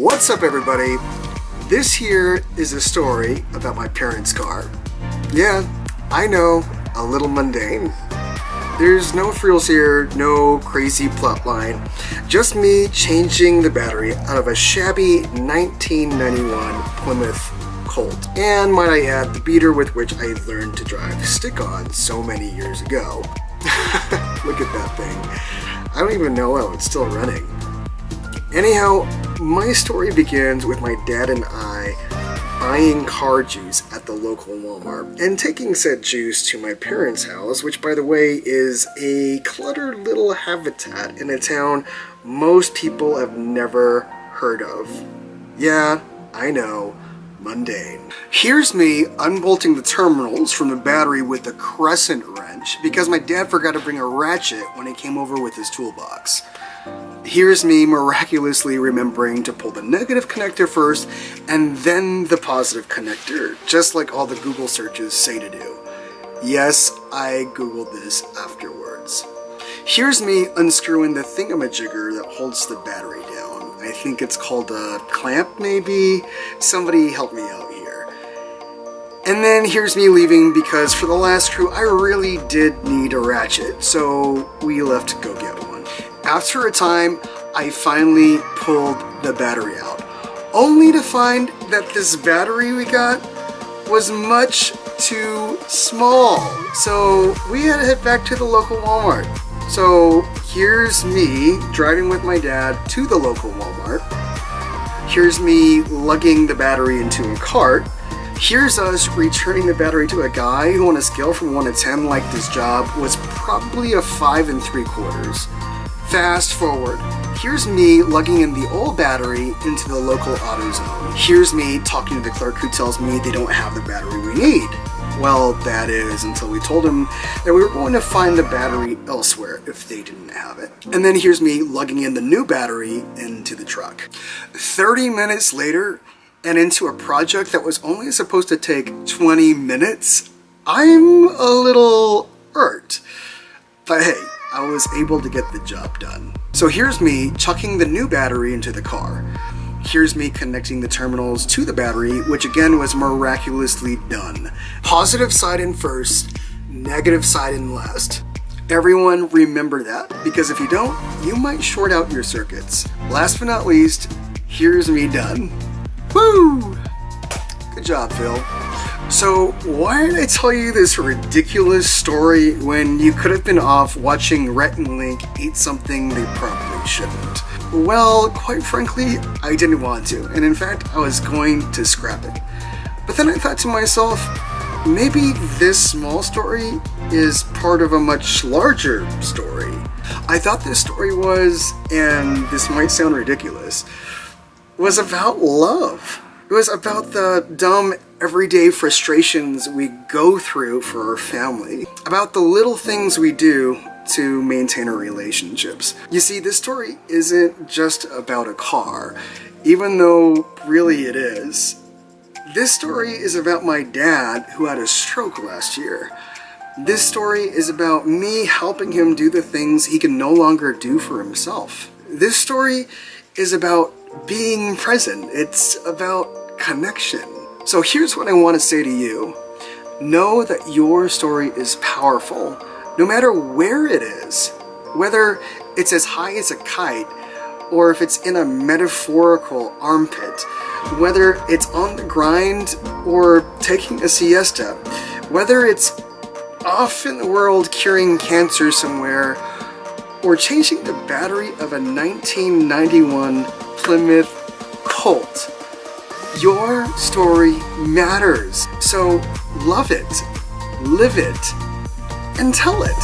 What's up, everybody? This here is a story about my parents' car. Yeah, I know, a little mundane. There's no frills here, no crazy plot line, just me changing the battery out of a shabby 1991 Plymouth Colt, and might I add, the beater with which I learned to drive stick-on so many years ago. Look at that thing. I don't even know how it's still running. Anyhow, my story begins with my dad and I buying car juice at the local Walmart and taking said juice to my parents' house, which, by the way, is a cluttered little habitat in a town most people have never heard of. Yeah, I know, mundane. Here's me unbolting the terminals from the battery with a crescent wrench because my dad forgot to bring a ratchet when he came over with his toolbox. Here's me miraculously remembering to pull the negative connector first and then the positive connector, just like all the Google searches say to do. Yes, I Googled this afterwards. Here's me unscrewing the thingamajigger that holds the battery down. I think it's called a clamp, maybe? Somebody help me out here. And then here's me leaving because for the last screw I really did need a ratchet, so we left to go get one. After a time, I finally pulled the battery out, only to find that this battery we got was much too small. So we had to head back to the local Walmart. So here's me driving with my dad to the local Walmart. Here's me lugging the battery into a cart. Here's us returning the battery to a guy who, on a scale from 1 to 10, liked his job was probably a 5 3/4. Fast forward, here's me lugging in the old battery into the local AutoZone. Here's me talking to the clerk who tells me they don't have the battery we need. Well, that is until we told him that we were going to find the battery elsewhere if they didn't have it. And then here's me lugging in the new battery into the truck. 30 minutes later, and into a project that was only supposed to take 20 minutes, I'm a little irked. But hey, I was able to get the job done. So here's me chucking the new battery into the car. Here's me connecting the terminals to the battery, which again was miraculously done. Positive side in first, negative side in last. Everyone remember that, because if you don't, you might short out your circuits. Last but not least, here's me done. Woo! Good job, Phil. So why did I tell you this ridiculous story when you could have been off watching Rhett and Link eat something they probably shouldn't? Well, quite frankly, I didn't want to, and in fact, I was going to scrap it. But then I thought to myself, maybe this small story is part of a much larger story. I thought this story was, and this might sound ridiculous, was about love. It was about the dumb, everyday frustrations we go through for our family, about the little things we do to maintain our relationships. You see, this story isn't just about a car, even though really it is. This story is about my dad who had a stroke last year. This story is about me helping him do the things he can no longer do for himself. This story is about being present. It's about connection. So here's what I want to say to you. Know that your story is powerful, no matter where it is. Whether it's as high as a kite, or if it's in a metaphorical armpit. Whether it's on the grind, or taking a siesta. Whether it's off in the world curing cancer somewhere, or changing the battery of a 1991 Plymouth Colt. Your story matters, so love it, live it, and tell it.